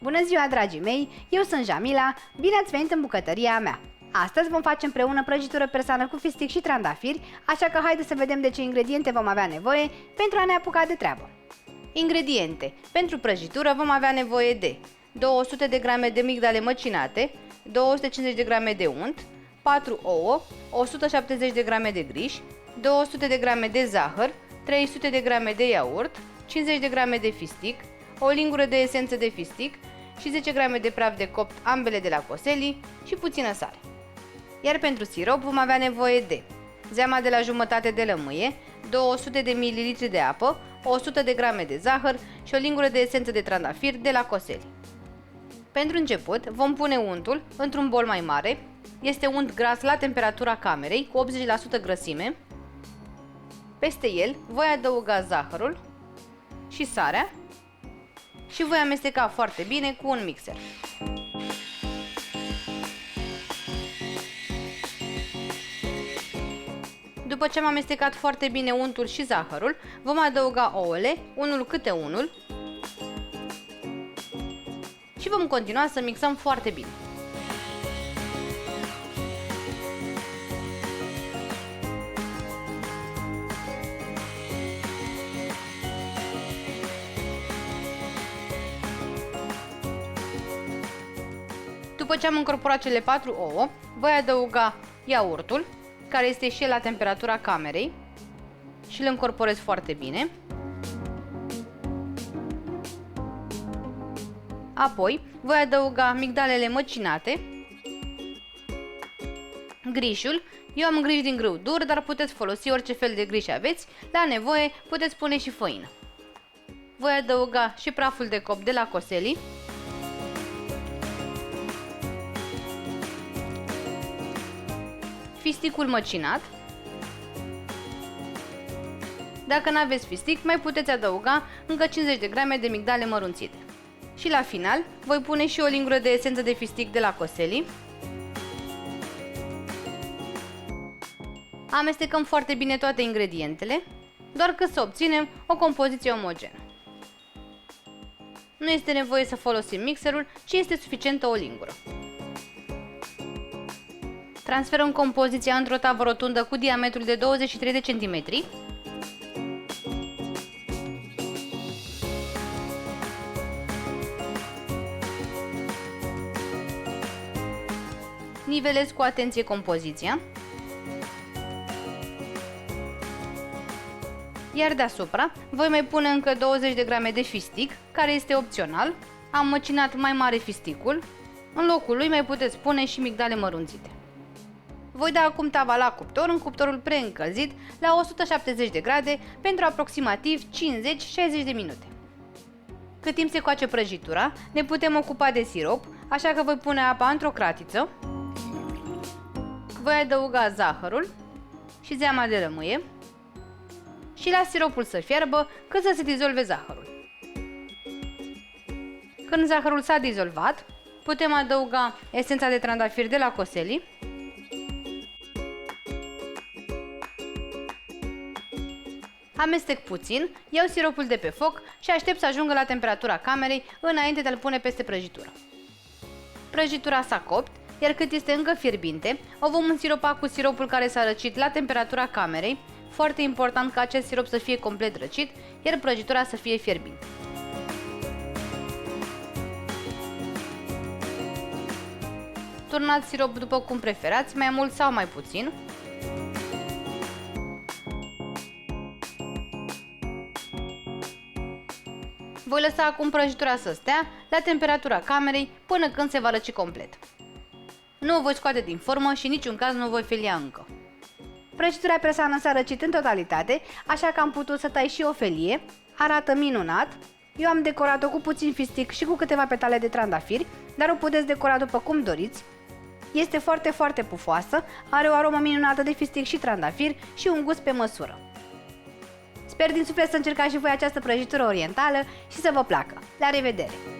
Bună ziua, dragii mei! Eu sunt Jamila, bine ați venit în bucătăria mea! Astăzi vom face împreună prăjitură persană cu fistic și trandafiri, așa că haideți să vedem de ce ingrediente vom avea nevoie pentru a ne apuca de treabă. Ingrediente. Pentru prăjitură vom avea nevoie de 200 de grame de migdale măcinate, 250 de grame de unt, 4 ouă, 170 de grame de griș, 200 de grame de zahăr, 300 de grame de iaurt, 50 de grame de fistic, o lingură de esență de fistic și 10 grame de praf de copt, ambele de la Coseli, și puțină sare. Iar pentru sirop vom avea nevoie de zeama de la jumătate de lămâie, 200 de ml de apă, 100 de grame de zahăr și o lingură de esență de trandafir de la Coseli. Pentru început vom pune untul într-un bol mai mare, este unt gras la temperatura camerei cu 80% grăsime. Peste el voi adăuga zahărul și sarea și voi amesteca foarte bine cu un mixer. După ce am amestecat foarte bine untul și zahărul, vom adăuga ouăle, unul câte unul, și vom continua să mixăm foarte bine. După ce am încorporat cele 4 ouă, voi adăuga iaurtul, care este și el la temperatura camerei, și îl încorporez foarte bine. Apoi voi adăuga migdalele măcinate, grișul. Eu am griș din grâu dur, dar puteți folosi orice fel de griș aveți, la nevoie puteți pune și făină. Voi adăuga și praful de copt de la Coseli, fisticul măcinat. Dacă nu aveți fistic, mai puteți adăuga încă 50 de grame de migdale mărunțite. Și la final voi pune și o lingură de esență de fistic de la Coseli. Amestecăm foarte bine toate ingredientele, doar că să obținem o compoziție omogenă. Nu este nevoie să folosim mixerul, ci este suficientă o lingură. Transferăm compoziția într-o tavă rotundă cu diametrul de 23 de cm. Nivelez cu atenție compoziția. Iar deasupra voi mai pune încă 20 de grame de fistic, care este opțional. Am măcinat mai mare fisticul. În locul lui mai puteți pune și migdale mărunțite. Voi da acum tava la cuptor, în cuptorul preîncălzit, la 170 de grade, pentru aproximativ 50-60 de minute. Cât timp se coace prăjitura, ne putem ocupa de sirop, așa că voi pune apa într-o cratiță. Voi adăuga zahărul și zeama de lămâie și las siropul să fiarbă cât să se dizolve zahărul. Când zahărul s-a dizolvat, putem adăuga esența de trandafir de la Coseli, amestec puțin, iau siropul de pe foc și aștept să ajungă la temperatura camerei înainte de a-l pune peste prăjitură. Prăjitura s-a copt, iar cât este încă fierbinte, o vom însiropa cu siropul care s-a răcit la temperatura camerei. Foarte important ca acest sirop să fie complet răcit, iar prăjitura să fie fierbinte. Turnați sirop după cum preferați, mai mult sau mai puțin. Voi lăsa acum prăjitura să stea la temperatura camerei până când se va răci complet. Nu o voi scoate din formă și în niciun caz nu o voi felia încă. Prăjitura persană s-a răcit în totalitate, așa că am putut să tai și o felie. Arată minunat. Eu am decorat-o cu puțin fistic și cu câteva petale de trandafiri, dar o puteți decora după cum doriți. Este foarte pufoasă, are o aromă minunată de fistic și trandafir și un gust pe măsură. Sper din suflet să încercați și voi această prăjitură orientală și să vă placă. La revedere!